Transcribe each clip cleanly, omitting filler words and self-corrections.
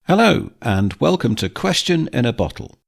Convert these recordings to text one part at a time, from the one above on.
Hello, and welcome to Question in a Bottle.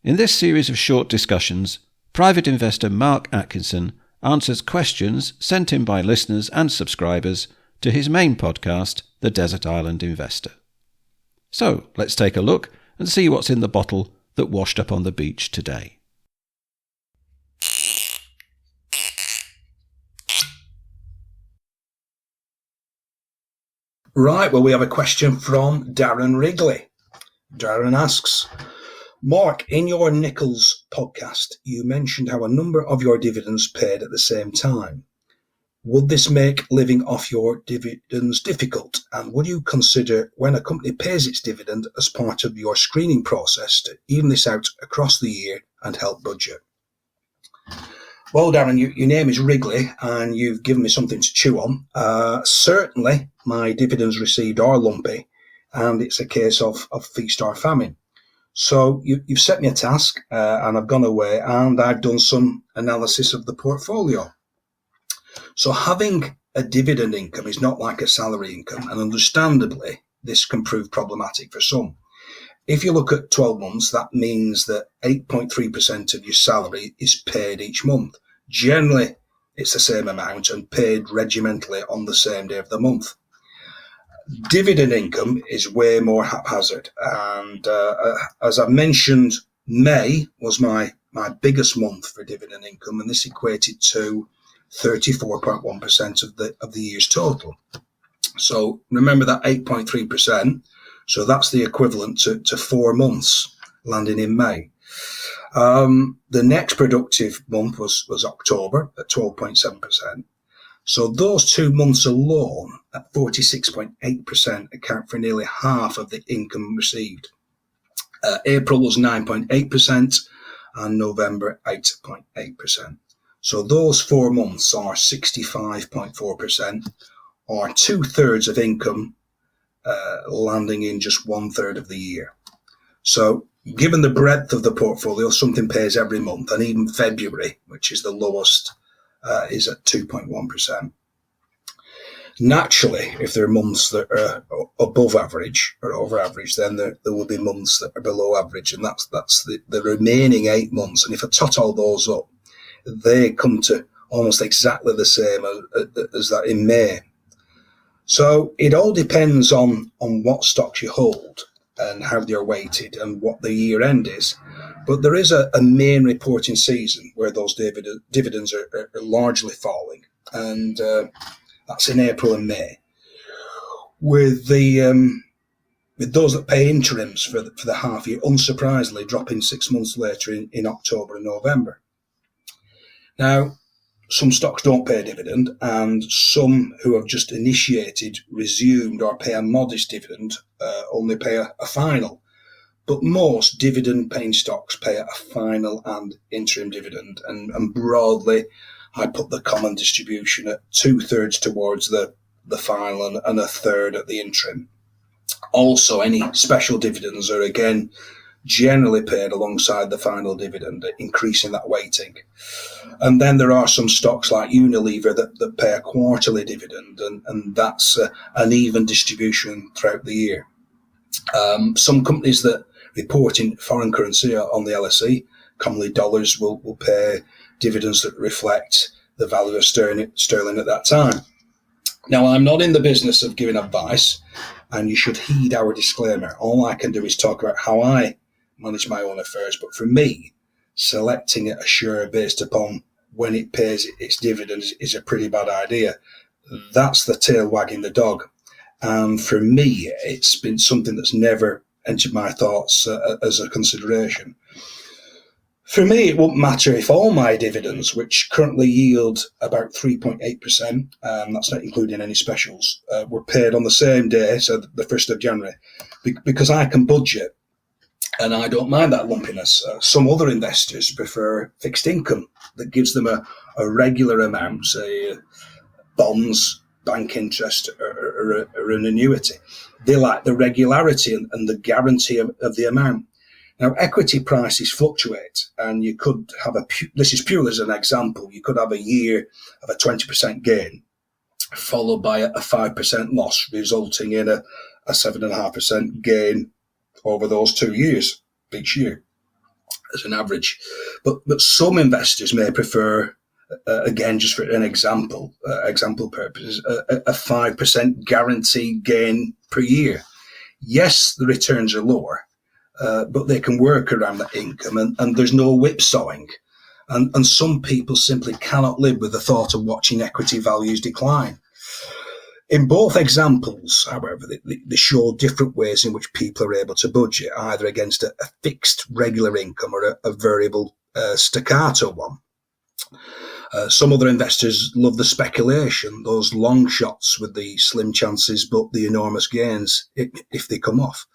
In this series of short discussions, private investor Mark Atkinson answers questions sent in by listeners and subscribers to his main podcast, The Desert Island Investor. So, let's take a look and see what's in the bottle that washed up on the beach today. Right, well, we have a question from Darren Wrigley. Darren asks, Mark, in your Nichols podcast, you mentioned how a number of your dividends paid at the same time. Would this make living off your dividends difficult? And would you consider when a company pays its dividend as part of your screening process to even this out across the year and help budget? Well, Darren, your name is Wrigley and you've given me something to chew on. Certainly, my dividends received are lumpy and it's a case of feast or famine. So you've set me a task and I've gone away and I've done some analysis of the portfolio. So having a dividend income is not like a salary income, and understandably, this can prove problematic for some. If you look at 12 months, that means that 8.3% of your salary is paid each month. Generally, it's the same amount and paid regimentally on the same day of the month. Dividend income is way more haphazard. And as I've mentioned, May was my biggest month for dividend income, and this equated to 34.1% of the year's total. So remember that 8.3%. So that's the equivalent to 4 months landing in May. The next productive month was October at 12.7%. So those 2 months alone at 46.8% account for nearly half of the income received. April was 9.8% and November 8.8%. So those 4 months are 65.4%, or 2/3 of income landing in just 1/3 of the year. So given the breadth of the portfolio, something pays every month, and even February, which is the lowest, is at 2.1%. Naturally, if there are months that are above average or over average, then there will be months that are below average, and that's the remaining 8 months. And if I tot all those up, they come to almost exactly the same as that in May. So it all depends on what stocks you hold and how they're weighted and what the year end is. But there is a main reporting season where those dividends are largely falling, and that's in April and May. With those that pay interims for the half year, unsurprisingly, dropping 6 months later in October and November. Now, some stocks don't pay a dividend, and some who have just initiated, resumed, or pay a modest dividend only pay a final. But most dividend-paying stocks pay a final and interim dividend, and broadly, I put the common distribution at 2/3 towards the final and 1/3 at the interim. Also, any special dividends are again generally paid alongside the final dividend, increasing that weighting. And then there are some stocks like Unilever that pay a quarterly dividend, and that's an even distribution throughout the year. Some companies that report in foreign currency on the LSE, commonly dollars, will pay dividends that reflect the value of sterling at that time. Now, I'm not in the business of giving advice, and you should heed our disclaimer. All I can do is talk about how I manage my own affairs. But for me, selecting a share based upon when it pays its dividends is a pretty bad idea. That's the tail wagging the dog. And for me, it's been something that's never entered my thoughts as a consideration. For me, it won't matter if all my dividends, which currently yield about 3.8%, that's not including any specials, were paid on the same day, so the 1st of January, because I can budget and I don't mind that lumpiness. Some other investors prefer fixed income that gives them a regular amount, say bonds, bank interest, or an annuity. They like the regularity and the guarantee of the amount. Now, equity prices fluctuate, and you could have this is purely as an example, you could have a year of a 20% gain, followed by a 5% loss, resulting in a a 7.5% gain over those 2 years, each year, as an average. But some investors may prefer, again, just for an example purposes, a 5% guaranteed gain per year. Yes, the returns are lower, but they can work around that income, and there's no whipsawing. And some people simply cannot live with the thought of watching equity values decline. In both examples, however, they show different ways in which people are able to budget, either against a fixed regular income or a variable staccato one. Some other investors love the speculation, those long shots with the slim chances but the enormous gains if they come off.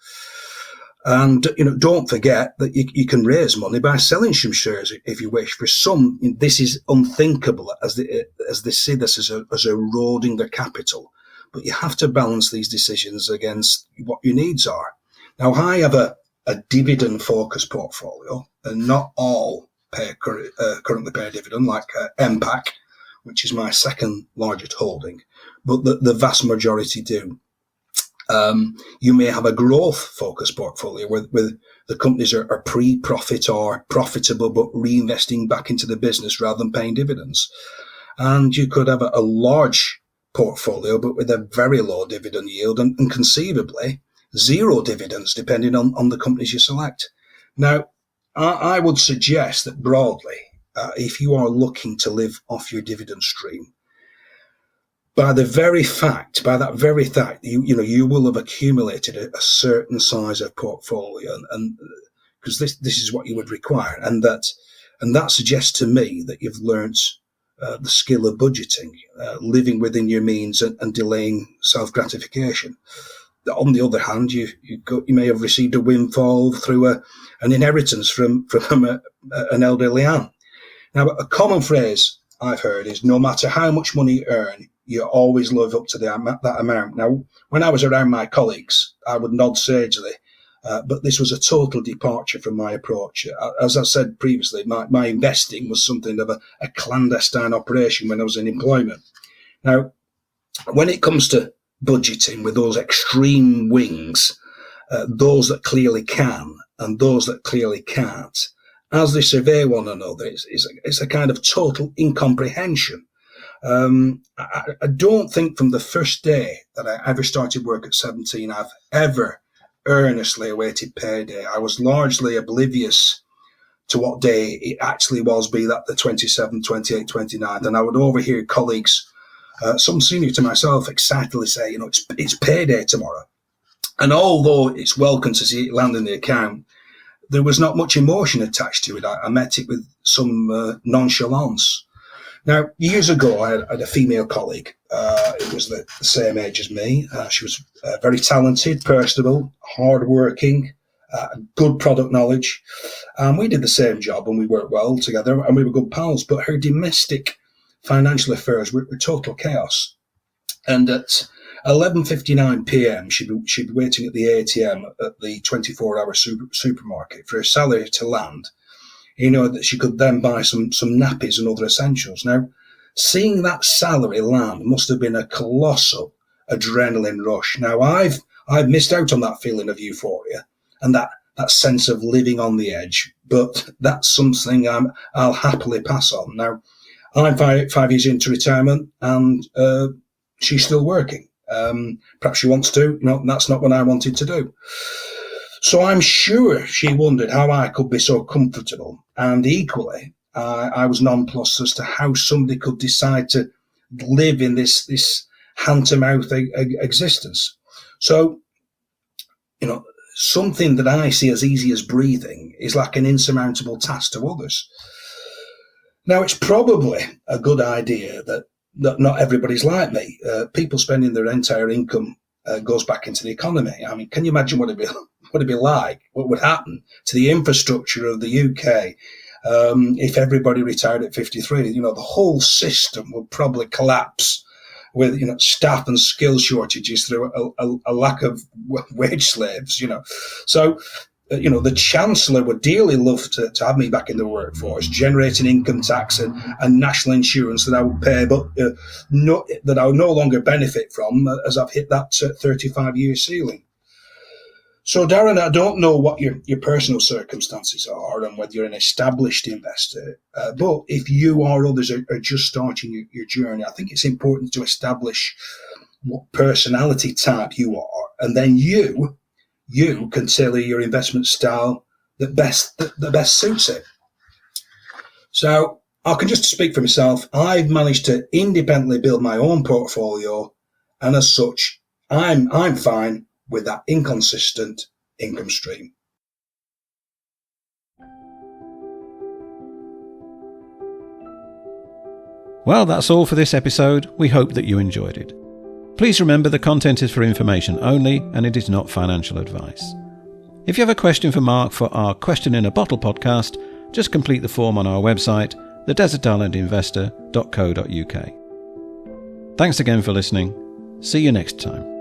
And, don't forget that you can raise money by selling some shares if you wish. For some, this is unthinkable as they see this as eroding their capital. But you have to balance these decisions against what your needs are. Now, I have a dividend-focused portfolio, and not all currently pay a dividend, like MPAC, which is my second largest holding, but the vast majority do. You may have a growth-focused portfolio where the companies are pre-profit or profitable but reinvesting back into the business rather than paying dividends. And you could have a large portfolio but with a very low dividend yield and conceivably zero dividends depending on the companies you select. Now, I would suggest that broadly, if you are looking to live off your dividend stream, by that very fact, you will have accumulated a certain size of portfolio, and because this is what you would require, and that suggests to me that you've learnt the skill of budgeting, living within your means, and delaying self-gratification. On the other hand, you may have received a windfall through an inheritance from an elderly aunt. Now, a common phrase I've heard is, no matter how much money you earn, you always live up to that amount. Now, when I was around my colleagues, I would nod sagely, but this was a total departure from my approach. As I said previously, my investing was something of a clandestine operation when I was in employment. Now, when it comes to budgeting with those extreme wings, those that clearly can and those that clearly can't, as they survey one another, it's a kind of total incomprehension. I don't think from the first day that I ever started work at 17, I've ever earnestly awaited payday. I was largely oblivious to what day it actually was, be that the 27th, 28th, 29th, and I would overhear colleagues, some senior to myself, excitedly say, it's payday tomorrow. And although it's welcome to see it land in the account, there was not much emotion attached to it. I met it with some nonchalance. Now, years ago, I had a female colleague. It was the same age as me. She was very talented, personable, hardworking, good product knowledge. And we did the same job and we worked well together and we were good pals. But her domestic financial affairs were total chaos. And at 11:59 p.m., she'd be waiting at the ATM at the 24-hour supermarket for her salary to land, that she could then buy some nappies and other essentials. Now, seeing that salary land must have been a colossal adrenaline rush. Now, I've missed out on that feeling of euphoria and that sense of living on the edge, but that's something I'll happily pass on. Now, I'm 5 years into retirement and she's still working. Perhaps she wants to. That's not what I wanted to do. So I'm sure she wondered how I could be so comfortable. And equally, I was nonplussed as to how somebody could decide to live in this hand-to-mouth existence. So, something that I see as easy as breathing is like an insurmountable task to others. Now, it's probably a good idea that not everybody's like me. People spending their entire income goes back into the economy. I mean, can you imagine what it'd be like? What would happen to the infrastructure of the UK if everybody retired at 53? The whole system would probably collapse with staff and skill shortages through a lack of wage slaves. So. The Chancellor would dearly love to have me back in the workforce, generating income tax and national insurance that I would pay, but that I would no longer benefit from as I've hit that 35-year ceiling. So, Darren, I don't know what your personal circumstances are and whether you're an established investor, but if you or others are just starting your journey, I think it's important to establish what personality type you are, and then you can tailor your investment style that best suits it. So I can just speak for myself. I've managed to independently build my own portfolio, and as such, I'm fine with that inconsistent income stream. Well, that's all for this episode. We hope that you enjoyed it. Please remember the content is for information only and it is not financial advice. If you have a question for Mark for our Question in a Bottle podcast, just complete the form on our website, thedesertislandinvestor.co.uk. Thanks again for listening. See you next time.